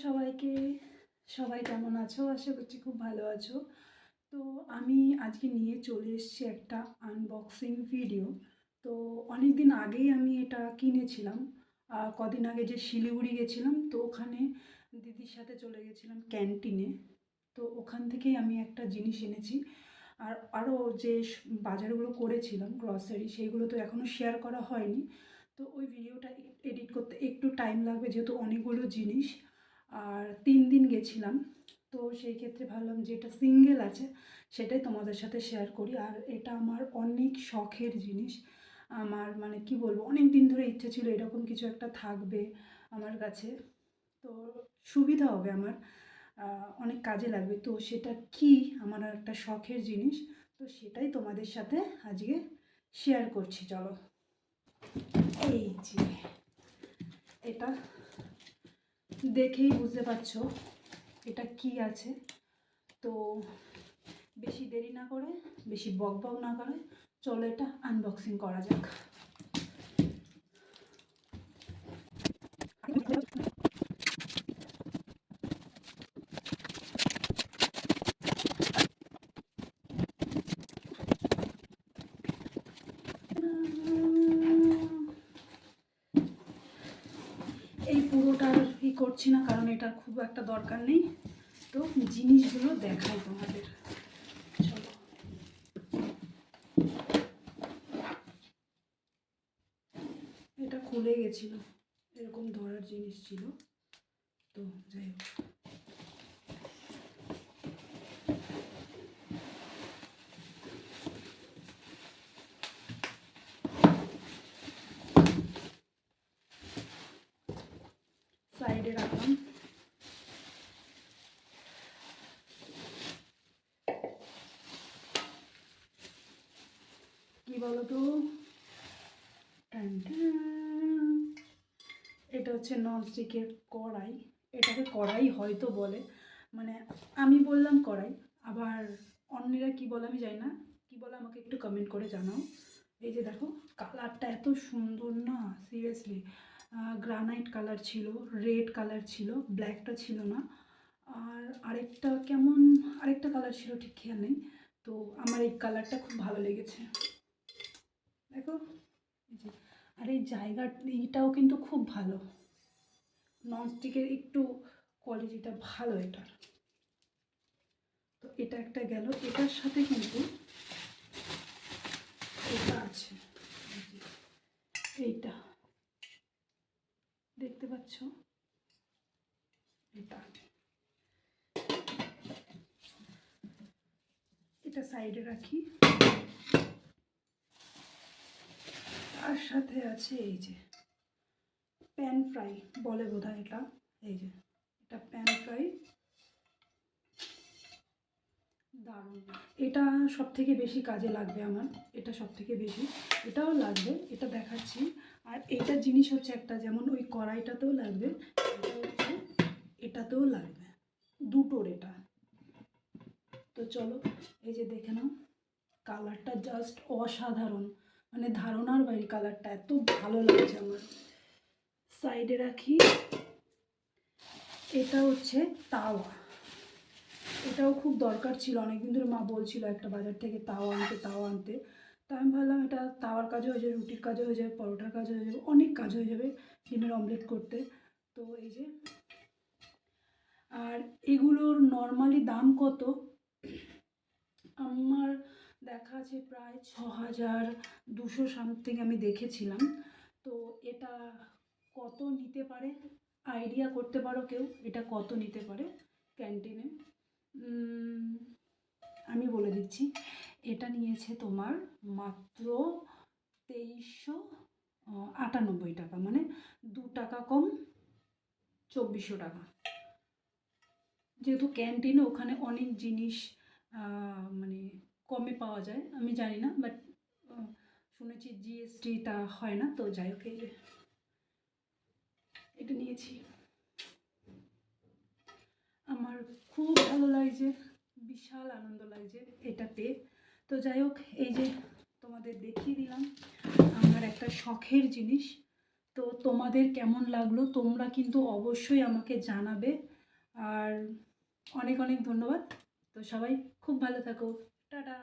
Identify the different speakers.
Speaker 1: সবাইকে, সবাই কেমন আছো? আশা করছি খুব ভালো আছো। তো আমি আজকে নিয়ে চলে এসেছি একটা আনবক্সিং ভিডিও। তো অনেক দিন আগেই আমি এটা কিনেছিলাম। কদিন আগে যে শিলিগুড়ি গেছিলাম, তো ওখানে দিদির সাথে চলে গেছিলাম ক্যান্টিনে। তো ওখান থেকেই আমি একটা জিনিস এনেছি। আর আরও যে বাজারগুলো করেছিলাম গ্রসারি, সেইগুলো তো এখনও শেয়ার করা হয়নি। তো ওই ভিডিওটা এডিট করতে একটু টাইম লাগবে, যেহেতু অনেকগুলো জিনিস। আর 3 দিন গেছিলাম, তো সেই ক্ষেত্রে ভাবলাম যে এটা সিঙ্গেল আছে সেটাই তোমাদের সাথে শেয়ার করি। আর এটা আমার অনেক শখের জিনিস। আমার মানে কি বলবো, অনেক দিন ধরে ইচ্ছে ছিল এরকম কিছু একটা থাকবে আমার কাছে, তো সুবিধা হবে আমার, অনেক কাজে লাগবে। তো সেটা কি, আমার একটা শখের জিনিস, তো সেটাই তোমাদের সাথে আজকে শেয়ার করছি। চলো, এই যে এটা দেখেই বুঝতে পারছো এটা কি আছে। তো বেশি দেরি না করে, বেশি বক বক না করে, চলো এটা আনবক্সিং করা যাক। এই পুরোটা করছি না, কারণ এটার খুব একটা দরকার নেই। তো জিনিসগুলো দেখাই তোমাদের, চলো। এটা খুলে গেছিল, এরকম ধরার জিনিস ছিল। তো যাই হোক, সাইডে রাখলাম। কি বলো তো, এটা হচ্ছে ননস্টিকের কড়াই। এটাকে কড়াই হয়তো বলে, মানে আমি বললাম কড়াই, আবার অন্যেরা কি বলে আমি জানি না। কি বলে আমাকে একটু কমেন্ট করে জানাও। এই যে দেখো, কালারটা এত সুন্দর না, সিরিয়াসলি। গ্রানাইট কালার ছিল, রেড কালার ছিল, ব্ল্যাকটা ছিল না। আর আরেকটা কেমন, আরেকটা কালার ছিল, ঠিক খেয়াল নেই। তো আমার এই কালারটা খুব ভালো লেগেছে, দেখো। এই যে, আর এই এইটাও কিন্তু খুব ভালো, ননস্টিকের একটু কোয়ালিটিটা ভালো এটার। তো এটা একটা গেল, এটার সাথে কিন্তু এটা আছে, এইটা দেখতে পাচ্ছ, এটা এটা সাইডে রাখি। তার সাথে আছে এই যে প্যান ফ্রাই বলে বোধহয় এটা। এই যে এটা প্যান ফ্রাই, দারুণ। এটা সব থেকে বেশি কাজে লাগবে আমার, এটা সব থেকে বেশি, এটাও লাগবে, এটা দেখাচ্ছি। আর এইটার জিনিস হচ্ছে একটা, যেমন ওই কড়াইটাতেও লাগবে, এটা হচ্ছে এটাতেও লাগবে, দুটোর এটা। তো চলো, এই যে দেখে নাও, কালারটা জাস্ট অসাধারণ, মানে ধারণার বাইরে, কালারটা এত ভালো লাগছে আমার। সাইডে রাখি। এটা হচ্ছে তাওয়া, এটাও খুব দরকার ছিল, অনেকদিন ধরে মা বলছিল একটা বাজার থেকে তাওয়া আনতে, তাওয়া আনতে। তো আমি ভাবলাম এটা তাওয়ার কাজও হয়ে যাবে, রুটির কাজও হয়ে যাবে, পরোটার কাজও হয়ে যাবে, অনেক কাজ হয়ে যাবে ডিমের অমলেট করতে। তো এই যে, আর এগুলোর নর্মালি দাম কত আমার দেখা আছে, প্রায় 6200 সামথিং আমি দেখেছিলাম। তো এটা কত নিতে পারে, আইডিয়া করতে পারো কেউ, এটা কত নিতে পারে ক্যান্টিনে? আমি বলে দিচ্ছি, এটা নিয়েছে তোমার মাত্র 2398 টাকা, মানে 2 টাকা কম, 2400 টাকা। যেহেতু ক্যান্টিনে ওখানে অনেক জিনিস মানে কমে পাওয়া যায়, আমি জানি না, বাট শুনেছি জিএসটিটা হয় না। তো যাই হোক, এই যে এটা নিয়েছি, আমার খুব ভালো লাগছে, বিশাল আনন্দ লাগছে এটা পেয়ে। তো যাই হোক, এই যে তোমাদের দেখিয়ে দিলাম আমার একটা শখের জিনিস। তো তোমাদের কেমন লাগলো তোমরা কিন্তু অবশ্যই আমাকে জানাবে। আর অনেক অনেক ধন্যবাদ। তো সবাই খুব ভালো থাকো। টাটা।